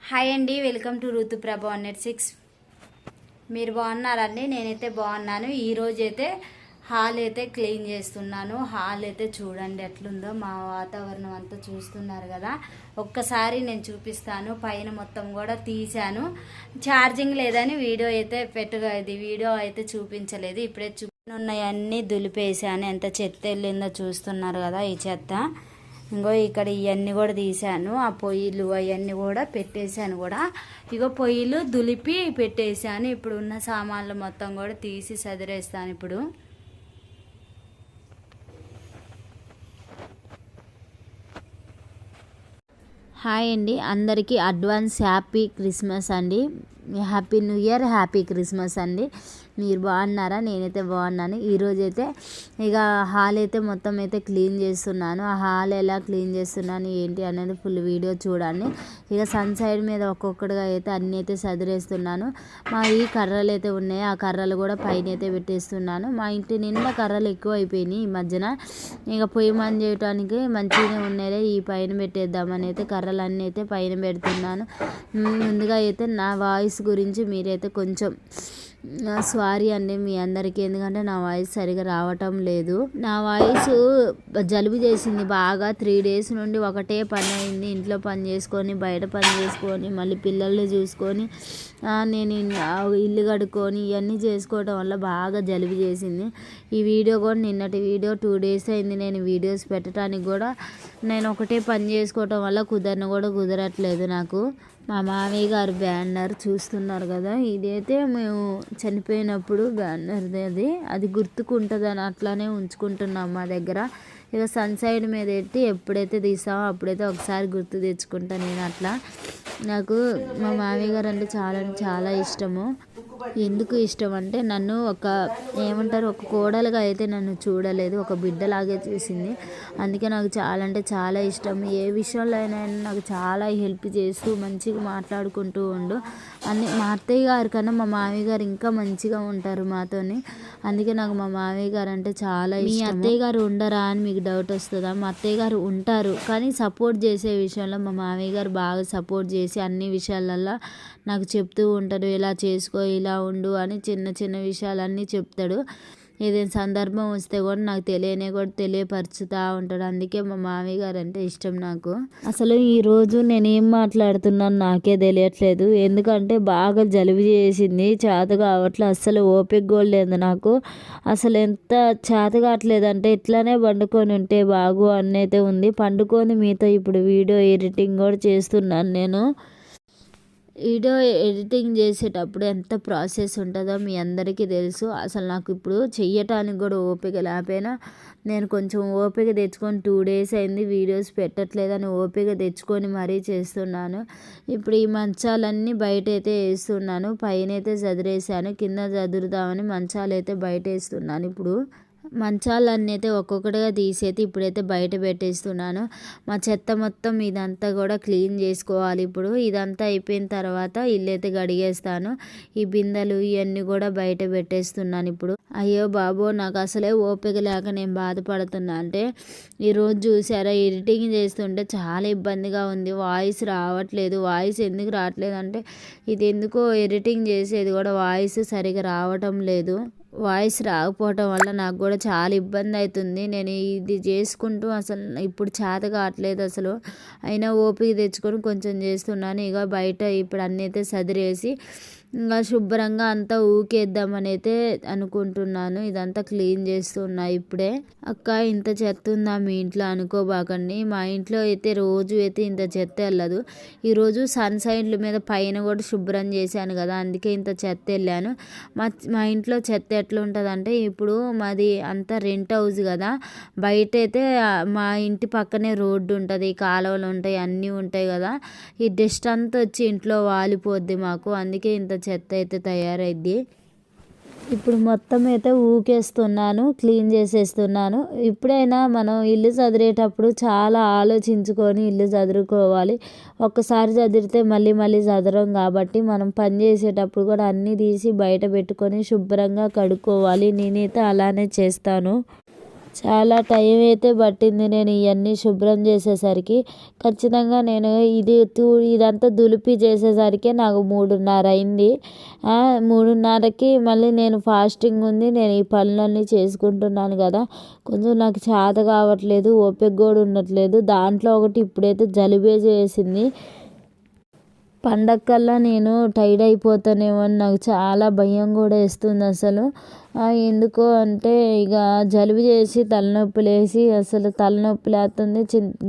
Hi అండి, welcome to Ruthuprabha 106. మీరు బాగున్నారండి? నేనైతే బాగున్నాను. ఈరోజు అయితే హాల్ అయితే క్లీన్ చేస్తున్నాను. హాల్ అయితే చూడండి ఎట్లుందో, మా వాతావరణం అంతా చూస్తున్నారు కదా. ఒక్కసారి నేను చూపిస్తాను. పైన మొత్తం కూడా తీసాను, ఛార్జింగ్ లేదని వీడియో అయితే వీడియో అయితే చూపించలేదు. ఇప్పుడే ఉన్నాయన్నీ దులిపేసాను. ఎంత చెత్త వెళ్ళిందో చూస్తున్నారు కదా. ఈ చెత్త ఇంకో ఇక్కడ ఇవన్నీ కూడా తీసాను. ఆ పొయ్యిలు అవన్నీ కూడా పెట్టేశాను కూడా. ఇగో పొయ్యిలు దులిపి పెట్టేశాను. ఇప్పుడు ఉన్న సామాన్లు మొత్తం కూడా తీసి సదిరేస్తాను ఇప్పుడు. హాయ్ అండి, అందరికీ అడ్వాన్స్ హ్యాపీ క్రిస్మస్ అండి. Happy new year, happy Christmas అండి. మీరు బాగున్నారా? నేనైతే బాగున్నాను. ఈరోజైతే ఇక హాల్ అయితే మొత్తం అయితే క్లీన్ చేస్తున్నాను. ఆ హాల్ ఎలా క్లీన్ చేస్తున్నాను ఏంటి అనేది ఫుల్ వీడియో చూడండి. ఇక సన్ సైడ్ మీద ఒక్కొక్కటిగా అయితే అన్నీ అయితే సదిరేస్తున్నాను. మా ఈ కర్రలు అయితే ఉన్నాయి, ఆ కర్రలు కూడా పైన అయితే పెట్టేస్తున్నాను. మా ఇంటి నిండా కర్రలు ఎక్కువ అయిపోయినాయి ఈ మధ్యన. ఇక పొయ్యి మంది చేయడానికి మంచిగానే ఉన్నాయి, ఈ పైన పెట్టేద్దామని అయితే కర్రలన్నీ అయితే పైన పెడుతున్నాను. ముందుగా అయితే నా వాయిస్ గురించి మీరైతే కొంచెం సారీ అండి మీ అందరికీ, ఎందుకంటే నా వాయిస్ సరిగా రావటం లేదు. నా వాయిస్ జలుబు చేసింది బాగా. 3 days నుండి ఒకటే పని అయింది. ఇంట్లో పని చేసుకొని, బయట పని చేసుకొని, మళ్ళీ పిల్లల్ని చూసుకొని, నేను ఇల్లు కడుక్కొని ఇవన్నీ చేసుకోవడం వల్ల బాగా జలుబు చేసింది. ఈ వీడియో కూడా నిన్నటి వీడియో 2 days అయింది నేను వీడియోస్ పెట్టడానికి కూడా. నేను ఒకటే పని చేసుకోవటం వల్ల కుదరట్లేదు నాకు. మా మామయ్య గారు బ్యానర్ చూస్తున్నారు కదా, ఇదైతే మేము చనిపోయినప్పుడు బ్యానర్ది, అది గుర్తుకుంటుందని అట్లానే ఉంచుకుంటున్నాం మా దగ్గర. ఇక సన్ సైడ్ మీద ఎట్టి ఎప్పుడైతే తీసామో అప్పుడైతే ఒకసారి గుర్తు తెచ్చుకుంటా నేను అట్లా. నాకు మా మామయ్య గారు అంటే చాలా ఇష్టము. ఎందుకు ఇష్టం అంటే నన్ను ఒక కోడలుగా అయితే నన్ను చూడలేదు, ఒక బిడ్డలాగే చూసింది. అందుకే నాకు చాలా అంటే చాలా ఇష్టం. ఏ విషయంలో అయినా నాకు చాలా హెల్ప్ చేస్తూ మంచిగా మాట్లాడుకుంటూ ఉండు అన్ని. మా అత్తయ్య గారి కన్నా మా మామయ్య గారు ఇంకా మంచిగా ఉంటారు మాతోని. అందుకే నాకు మా మామయ్య గారు అంటే చాలా ఇష్టం. మీ అత్తయ్య గారు ఉండరా అని మీకు డౌట్ వస్తుందా? మా అత్తయ్య గారు ఉంటారు, కానీ సపోర్ట్ చేసే విషయంలో మా మామయ్య గారు బాగా సపోర్ట్ చేసి అన్ని విషయాలల్లో నాకు చెప్తూ ఉంటాడు. ఇలా చేసుకో, ఇలా ఉండు అని చిన్న చిన్న విషయాలన్నీ చెప్తాడు. ఏదైనా సందర్భం వస్తే కూడా నాకు తెలియపరుచుతూ ఉంటాడు. అందుకే మా మామయ్య గారు అంటే ఇష్టం నాకు. అసలు ఈరోజు నేను ఏం మాట్లాడుతున్నాను నాకే తెలియట్లేదు, ఎందుకంటే బాగా జలుబు చేసింది. చేత కావట్లేదు, అస్సలు ఓపిక కూడా లేదు నాకు. అసలు ఎంత చేత కావట్లేదు అంటే ఇట్లానే పండుకొని ఉంటే బాగు అన్నైతే ఉంది. పండుకొని మీతో ఇప్పుడు వీడియో ఎడిటింగ్ కూడా చేస్తున్నాను నేను. వీడియో ఎడిటింగ్ చేసేటప్పుడు ఎంత ప్రాసెస్ ఉంటుందో మీ అందరికీ తెలుసు. అసలు నాకు ఇప్పుడు చెయ్యటానికి కూడా ఓపిక లేకపోయినా నేను కొంచెం ఓపిక తెచ్చుకొని 2 days అయింది వీడియోస్ పెట్టట్లేదని ఓపిక తెచ్చుకొని మరీ చేస్తున్నాను. ఇప్పుడు ఈ మంచాలన్నీ బయట అయితే వేస్తున్నాను. పైన అయితే చదిరేసాను, కింద చదురుదామని మంచాలు అయితే బయట వేస్తున్నాను. ఇప్పుడు మంచాలన్నీ అయితే ఒక్కొక్కటిగా తీసేది ఇప్పుడైతే బయట పెట్టేస్తున్నాను. మా చెత్త మొత్తం ఇదంతా కూడా క్లీన్ చేసుకోవాలి. ఇప్పుడు ఇదంతా అయిపోయిన తర్వాత ఇల్లు అయితే కడిగేస్తాను. ఈ బిందెలు ఇవన్నీ కూడా బయట పెట్టేస్తున్నాను ఇప్పుడు. అయ్యో బాబో, నాకు అసలే ఓపిక లేక నేను బాధపడుతున్నా. అంటే ఈరోజు చూసారా ఎడిటింగ్ చేస్తుంటే చాలా ఇబ్బందిగా ఉంది. వాయిస్ రావట్లేదు. వాయిస్ ఎందుకు రావట్లేదు అంటే ఇది ఎందుకో ఎడిటింగ్ చేసేది కూడా వాయిస్ సరిగా రావటం లేదు. వాయిస్ రాకపోవటం వల్ల నాకు కూడా చాలా ఇబ్బంది అవుతుంది. నేను ఇది చేసుకుంటూ అసలు ఇప్పుడు చేత కావట్లేదు అసలు. అయినా ఓపిక తెచ్చుకొని కొంచెం చేస్తున్నాను. ఇక బయట ఇప్పుడు అన్నీ అయితే సదిరేసి ఇంకా శుభ్రంగా అంతా ఊకేద్దామని అయితే అనుకుంటున్నాను. ఇదంతా క్లీన్ చేస్తున్నా ఇప్పుడే. అక్క ఇంత చెత్త ఉందా మీ ఇంట్లో అనుకోబాకండి. మా ఇంట్లో అయితే రోజు అయితే ఇంత చెత్త వెళ్ళదు. ఈరోజు సన్ సైడ్ల మీద పైన కూడా శుభ్రం చేశాను కదా, అందుకే ఇంత చెత్త వెళ్ళాను. మా ఇంట్లో చెత్త ఎట్లా ఉంటుంది అంటే, ఇప్పుడు మాది అంతా రెంట్ హౌస్ కదా, బయట అయితే మా ఇంటి పక్కనే రోడ్డు ఉంటుంది, కాలువలు ఉంటాయి, అన్నీ ఉంటాయి కదా. ఈ డస్ట్ అంతా వచ్చి ఇంట్లో వాలిపోద్ది మాకు, అందుకే ఇంత చెత్త అయితే తయారైద్ది. ఇప్పుడు మొత్తం అయితే ఊకేస్తున్నాను, క్లీన్ చేసేస్తున్నాను. ఇప్పుడైనా మనం ఇల్లు చదిరేటప్పుడు చాలా ఆలోచించుకొని ఇల్లు చదురుకోవాలి. ఒక్కసారి చదిరితే మళ్ళీ చదరం కాబట్టి మనం పని చేసేటప్పుడు కూడా అన్నీ తీసి బయట పెట్టుకొని శుభ్రంగా కడుక్కోవాలి. నేనైతే అలానే చేస్తాను. చాలా టైం అయితే పట్టింది నేను ఇవన్నీ శుభ్రం చేసేసరికి. ఖచ్చితంగా నేను ఇదంతా దులిపి చేసేసరికి నాకు 3:30 అయింది. 3:30కి మళ్ళీ నేను ఫాస్టింగ్ ఉంది. నేను ఈ పనులన్నీ చేసుకుంటున్నాను కదా, కొంచెం నాకు చేత కావట్లేదు, ఓపిక కూడా ఉండట్లేదు. దాంట్లో ఒకటి ఇప్పుడైతే జలుబే చేసింది. పండగకల్లా నేను టైర్డ్ అయిపోతానేమో అని నాకు చాలా భయం కూడా వేస్తుంది అసలు. ఎందుకు అంటే ఇక జలుబు చేసి తలనొప్పి లేసి అసలు తలనొప్పి లేస్తుంది.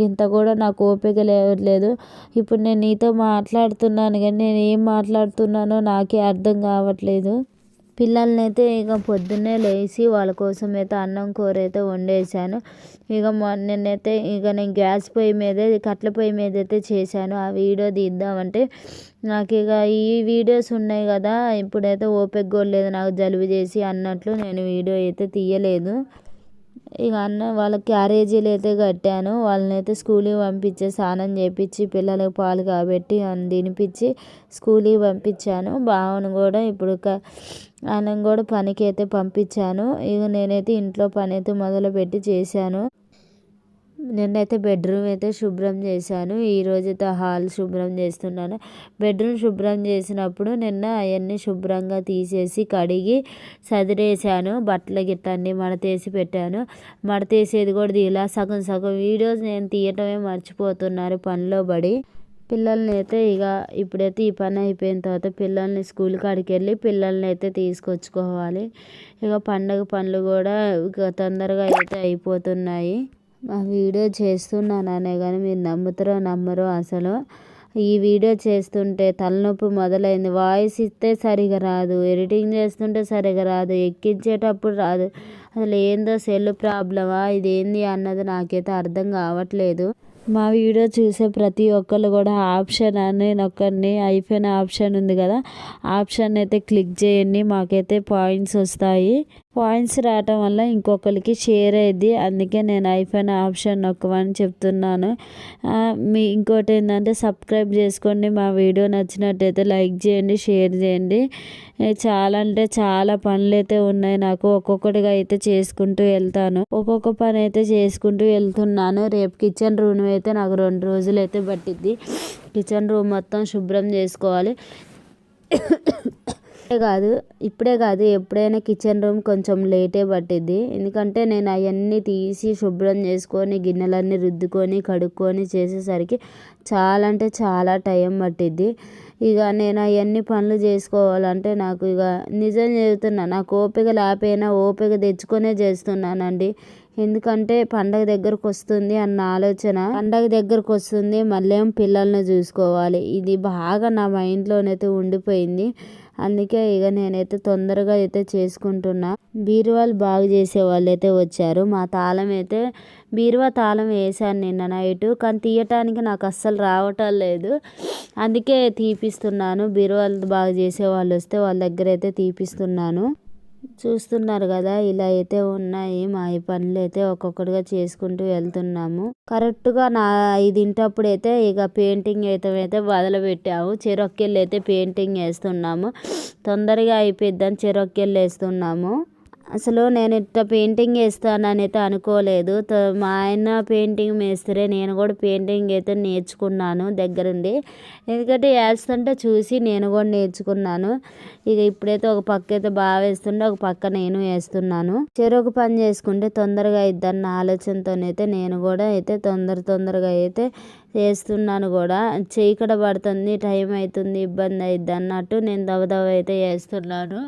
గింత కూడా నాకు ఓపిక లేదు. ఇప్పుడు నేను నీతో మాట్లాడుతున్నాను కానీ నేను ఏం మాట్లాడుతున్నానో నాకే అర్థం కావట్లేదు. పిల్లల్నైతే ఇక పొద్దున్నే లేచి వాళ్ళ కోసం అయితే అన్నం కూర అయితే వండేసాను. ఇక నిన్నైతే ఇక నేను గ్యాస్ పొయ్యి మీదే కట్టెల పొయ్యి మీద అయితే చేశాను. ఆ వీడియో తీద్దామంటే నాకు ఇక ఈ వీడియోస్ ఉన్నాయి కదా, ఇప్పుడైతే ఓపిక కూడా లేదు నాకు జలుబు చేసి అన్నట్లు నేను వీడియో అయితే తీయలేదు. ఇక వాళ్ళకి క్యారేజీలు అయితే కట్టాను. వాళ్ళని అయితే స్కూల్కి పంపించే స్నానం చేయించి పిల్లలకు పాలు కాబట్టి తినిపించి స్కూల్కి పంపించాను. బావను కూడా ఇప్పుడు ఆయన కూడా పనికి అయితే పంపించాను. ఇక నేనైతే ఇంట్లో పని అయితే మొదలుపెట్టి చేశాను. నిన్నైతే బెడ్రూమ్ అయితే శుభ్రం చేశాను. ఈరోజైతే హాల్ శుభ్రం చేస్తున్నాను. బెడ్రూమ్ శుభ్రం చేసినప్పుడు నిన్న అవన్నీ శుభ్రంగా తీసేసి కడిగి సదిరేసాను. బట్టలు గిట్ట అన్నీ మడతేసి పెట్టాను. మడతేసేది కూడా ఇలా సగం సగం వీడియోస్ నేను తీయటమే మర్చిపోతున్నారు పనిలో పడి. పిల్లల్ని అయితే ఇప్పుడైతే ఈ పని అయిపోయిన తర్వాత పిల్లల్ని స్కూల్ కాడికి వెళ్ళి పిల్లల్ని అయితే తీసుకొచ్చుకోవాలి. పండగ పనులు కూడా తొందరగా అయితే అయిపోతున్నాయి. ఆ వీడియో చేస్తున్నాననే కానీ మీరు నమ్ముతారో నమ్మరో అసలు. ఈ వీడియో చేస్తుంటే తలనొప్పి మొదలైంది. వాయిస్ ఇస్తే సరిగా రాదు, ఎడిటింగ్ చేస్తుంటే సరిగా రాదు, ఎక్కించేటప్పుడు రాదు. అసలు ఏందో సెల్ ప్రాబ్లమా ఇదేంది అన్నది నాకైతే అర్థం కావట్లేదు. మా వీడియో చూసే ప్రతి ఒక్కళ్ళు కూడా ఆప్షన్ అని నొక్కండి, ఐఫోన్ ఆప్షన్ ఉంది కదా, ఆప్షన్ అయితే క్లిక్ చేయండి. మాకైతే పాయింట్స్ వస్తాయి. పాయింట్స్ రావటం వల్ల ఇంకొకరికి షేర్ అయ్యిద్ది. అందుకే నేను ఐఫోన్ ఆప్షన్ నొక్కమని చెప్తున్నాను. ఇంకోటి ఏంటంటే సబ్స్క్రైబ్ చేసుకోండి. మా వీడియో నచ్చినట్టయితే లైక్ చేయండి, షేర్ చేయండి. చాలా అంటే చాలా పనులు అయితే ఉన్నాయి నాకు. ఒక్కొక్కటిగా అయితే చేసుకుంటూ వెళ్తాను. ఒక్కొక్క పని అయితే చేసుకుంటూ వెళ్తున్నాను. రేపు కిచెన్ రూమ్ అయితే నాకు 2 రోజులు అయితే పట్టిద్ది. కిచెన్ రూమ్ మొత్తం శుభ్రం చేసుకోవాలి. ఇప్పుడే కాదు ఎప్పుడైనా కిచెన్ రూమ్ కొంచెం లేటే పట్టిద్ది. ఎందుకంటే నేను అవన్నీ తీసి శుభ్రం చేసుకొని గిన్నెలన్నీ రుద్దుకొని కడుక్కొని చేసేసరికి చాలా అంటే చాలా టైం పట్టిద్ది. ఇక నేను అవన్నీ పనులు చేసుకోవాలంటే నాకు నిజం చెబుతున్నా, నాకు ఓపిక లేకపోయినా ఓపిక తెచ్చుకొనే చేస్తున్నానండి. ఎందుకంటే పండగ దగ్గరకు వస్తుంది అన్న ఆలోచన. పండగ దగ్గరకు వస్తుంది, మళ్ళీ పిల్లల్ని చూసుకోవాలి. ఇది బాగా నా మైండ్లోనైతే ఉండిపోయింది. అందుకే నేనైతే తొందరగా అయితే చేసుకుంటున్నా. బీరువాలు బాగు చేసే వాళ్ళు అయితే వచ్చారు. మా తాళం అయితే బీరువా తాళం వేసాను నిన్న నైట్, కానీ తీయటానికి నాకు అస్సలు రావటం లేదు. అందుకే తీపిస్తున్నాను. బీరువాలు బాగు చేసే వాళ్ళు వస్తే వాళ్ళ దగ్గర అయితే తీపిస్తున్నాను. చూస్తున్నారు కదా, ఇలా అయితే ఉన్నాయి మా ఈ పనులు అయితే ఒక్కొక్కటిగా చేసుకుంటూ వెళ్తున్నాము. కరెక్ట్గా 5 అయితే పెయింటింగ్ అయితే మొదలు పెట్టాము. చెరొక్కెళ్ళు అయితే పెయింటింగ్ వేస్తున్నాము. తొందరగా అయిపోద్దని చెరొక్కెళ్ళు వేస్తున్నాము. అసలు నేను ఇట్లా పెయింటింగ్ వేస్తానని అయితే అనుకోలేదు. మా ఆయన పెయింటింగ్ వేస్తే నేను కూడా పెయింటింగ్ అయితే నేర్చుకున్నాను దగ్గరుండి. ఎందుకంటే వేస్తుంటే చూసి నేను కూడా నేర్చుకున్నాను. ఇప్పుడైతే ఒక పక్క అయితే బాగా వేస్తుంటే ఒక పక్క నేను వేస్తున్నాను. చెరొక పని చేసుకుంటే తొందరగా అయిద్దన్న ఆలోచనతోనైతే నేను కూడా అయితే తొందరగా అయితే వేస్తున్నాను కూడా. చీకట పడుతుంది, టైం అవుతుంది, ఇబ్బంది అయిద్ది అన్నట్టు నేను దవదవ అయితే వేస్తున్నాను.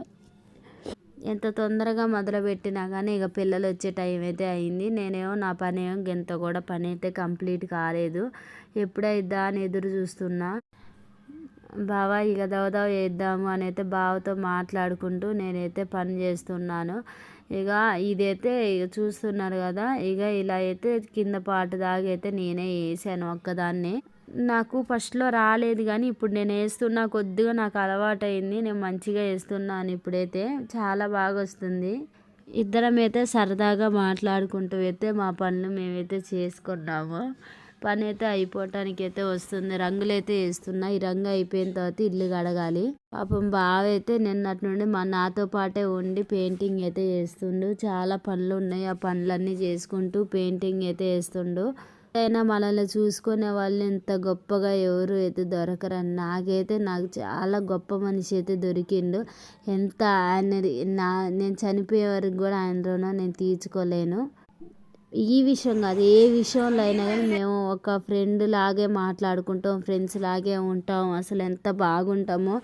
ఎంత తొందరగా మొదలుపెట్టినా కానీ పిల్లలు వచ్చే టైం అయితే అయింది. నేనేమో నా పని ఇంత కూడా పని అయితే కంప్లీట్ కాలేదు. ఎప్పుడైద్దా అని ఎదురు చూస్తున్నా. బావ దవదవ వేద్దాము అని అయితే బావతో మాట్లాడుకుంటూ నేనైతే పని చేస్తున్నాను. ఇదైతే చూస్తున్నారు కదా, ఇలా అయితే కింద పాటు దాకా అయితే నేనే వేసాను ఒక్కదాన్ని. నాకు ఫస్ట్లో రాలేదు కానీ ఇప్పుడు నేను వేస్తున్నా, కొద్దిగా నాకు అలవాటైంది. నేను మంచిగా వేస్తున్నాను. ఇప్పుడైతే చాలా బాగా వస్తుంది. ఇద్దరం అయితే సరదాగా మాట్లాడుకుంటూ అయితే మా పనులు మేమైతే చేసుకున్నాము. పని అయితే అయిపోవటానికి అయితే వస్తుంది. రంగులు అయితే వేస్తున్నా. ఈ రంగు అయిపోయిన తర్వాత ఇల్లు కడగాలి. పాపం బావ అయితే నిన్నటి నుండి నాతో పాటే ఉండి పెయింటింగ్ అయితే చేస్తుండు. చాలా పనులు ఉన్నాయి, ఆ పనులన్నీ చేసుకుంటూ పెయింటింగ్ అయితే వేస్తుండు. అయినా మనల్ని చూసుకునే వాళ్ళు ఇంత గొప్పగా ఎవరు అయితే దొరకరని నాకు చాలా గొప్ప మనిషి అయితే దొరికిండు. ఎంత నేను చనిపోయే వరకు కూడా ఆయన రుణం నేను తీర్చుకోలేను. ఈ విషయం కాదు, ఏ విషయంలో అయినా కానీ మేము ఒక ఫ్రెండ్ లాగే మాట్లాడుకుంటాం, ఫ్రెండ్స్ లాగే ఉంటాం. అసలు ఎంత బాగుంటామో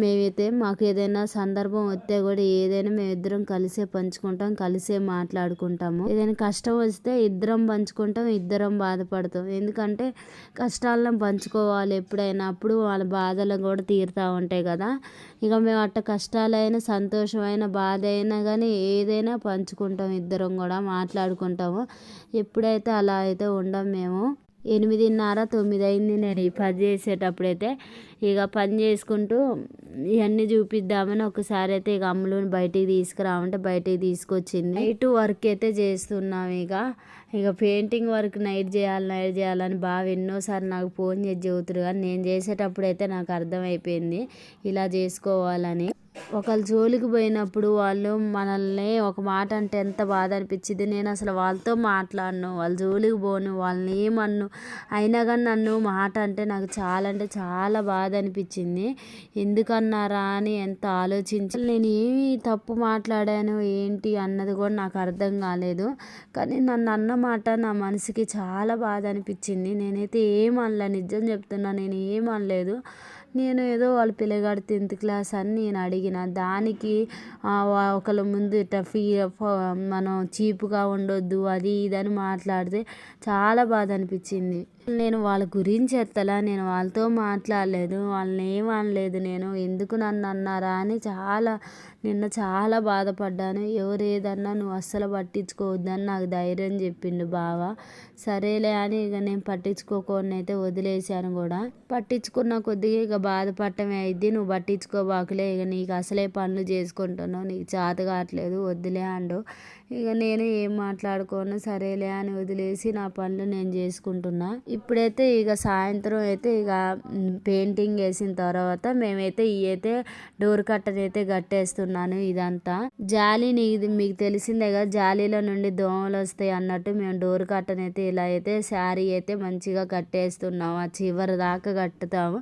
మేమైతే. మాకు ఏదైనా సందర్భం వస్తే కూడా ఏదైనా మేమిద్దరం కలిసే పంచుకుంటాం, కలిసే మాట్లాడుకుంటాము. ఏదైనా కష్టం వస్తే ఇద్దరం పంచుకుంటాం, ఇద్దరం బాధపడతాం. ఎందుకంటే కష్టాలను పంచుకోవాలి ఎప్పుడైనా, అప్పుడు వాళ్ళ బాధలు కూడా తీరుతూ ఉంటాయి కదా. ఇక మేము అట్ట కష్టాలైనా సంతోషమైన బాధ అయినా కానీ ఏదైనా పంచుకుంటాం, ఇద్దరం కూడా మాట్లాడుకుంటాము. ఎప్పుడైతే అలా అయితే ఉండం మేము. 8:30, 9 అయింది నేను ఈ పని చేసేటప్పుడైతే. ఇక పని చేసుకుంటూ ఇవన్నీ చూపిద్దామని ఒకసారి అయితే ఇక అమ్ములుని బయటికి తీసుకురామంటే బయటికి తీసుకొచ్చింది. నైట్ వర్క్ అయితే చేస్తున్నాం. ఇక పెయింటింగ్ వర్క్ నైట్ చేయాలని బాగా ఎన్నోసార్లు నాకు ఫోన్ చేసి చెబుతురు. కానీ నేను చేసేటప్పుడు అయితే నాకు అర్థమైపోయింది ఇలా చేసుకోవాలని. ఒకళ్ళ జోలికి పోయినప్పుడు వాళ్ళు మనల్ని ఒక మాట అంటే ఎంత బాధ అనిపించింది. నేను అసలు వాళ్ళతో మాట్లాడను, వాళ్ళ జోలికి పోను, వాళ్ళని ఏమన్ను. అయినా కానీ నన్ను మాట అంటే నాకు చాలా అంటే చాలా బాధ అనిపించింది. ఎందుకన్నారా అని ఎంత ఆలోచించి నేను ఏమి తప్పు మాట్లాడాను ఏంటి అన్నది కూడా నాకు అర్థం కాలేదు. కానీ నన్ను అన్న మాట నా మనసుకి చాలా బాధ అనిపించింది. నేనైతే ఏమనలే, నిజం చెప్తున్నా, నేను ఏమనలేదు. నేను ఏదో వాళ్ళ పిల్లగాడు 10th క్లాస్ అని నేను అడిగిన దానికి ఒకళ్ళ ముందు ఇట్లా మనం చీపుగా ఉండొద్దు అది ఇదని మాట్లాడితే చాలా బాధ అనిపించింది. నేను వాళ్ళ గురించి ఎత్తలా, నేను వాళ్ళతో మాట్లాడలేదు, వాళ్ళని ఏమనలేదు. నేను ఎందుకు నన్ను అన్నారా అని నిన్న చాలా బాధపడ్డాను. ఎవరు ఏదన్నా నువ్వు అస్సలు పట్టించుకోవద్దని నాకు ధైర్యం చెప్పిండు బావ. సరేలే అని ఇక నేను పట్టించుకోకుండా అయితే వదిలేశాను కూడా. పట్టించుకున్న కొద్దిగా ఇక బాధపడటమే అయింది. నువ్వు పట్టించుకోబాకులే, ఇక నీకు అసలే పనులు చేసుకుంటున్నావు, నీకు చేత కావట్లేదు, వద్దులే అండు. ఇక నేను ఏం మాట్లాడుకోను, సరేలే అని వదిలేసి నా పనులు నేను చేసుకుంటున్నా. ఇప్పుడైతే ఇక సాయంత్రం అయితే ఇక పెయింటింగ్ వేసిన తర్వాత మేమైతే ఇవైతే డోర్ కట్టన్ అయితే కట్టేస్తున్నాను. ఇదంతా జాలీని మీకు తెలిసిందే కదా, జాలీలో నుండి దోమలు వస్తాయి అన్నట్టు మేము డోర్ కట్టన్ అయితే ఇలా అయితే శారీ అయితే మంచిగా కట్టేస్తున్నాము. ఆ చివరి దాకా కట్టుతాము.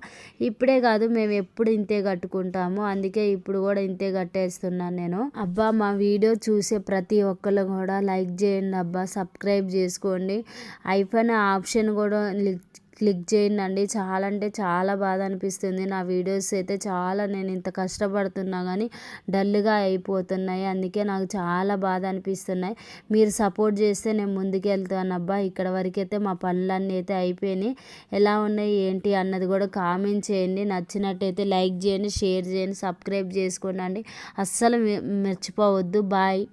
ఇప్పుడే కాదు, మేము ఎప్పుడు ఇంతే కట్టుకుంటాము. అందుకే ఇప్పుడు కూడా ఇంతే కట్టేస్తున్నాను నేను. అబ్బా, మా వీడియో చూసే ప్రతి ఒక్కళ్ళు కూడా లైక్ చేయండి అబ్బా, సబ్స్క్రైబ్ చేసుకోండి, ఐఫోన్ ఆప్షన్ కూడా క్లిక్ చేయండి. చాలా అంటే చాలా బాధ అనిపిస్తుంది. నా వీడియోస్ అయితే నేను ఇంత కష్టపడుతున్నా కానీ డల్గా అయిపోతున్నాయి. అందుకే నాకు చాలా బాధ అనిపిస్తున్నాయి. మీరు సపోర్ట్ చేస్తే నేను ముందుకు వెళ్తాను అబ్బా. ఇక్కడ వరకు అయితే మా పనులన్నీ అయితే అయిపోయినాయి. ఎలా ఉన్నాయి ఏంటి అన్నది కూడా కామెంట్ చేయండి. నచ్చినట్టయితే లైక్ చేయండి, షేర్ చేయండి, సబ్స్క్రైబ్ చేసుకోండి. అస్సలు మర్చిపోవద్దు. బాయ్.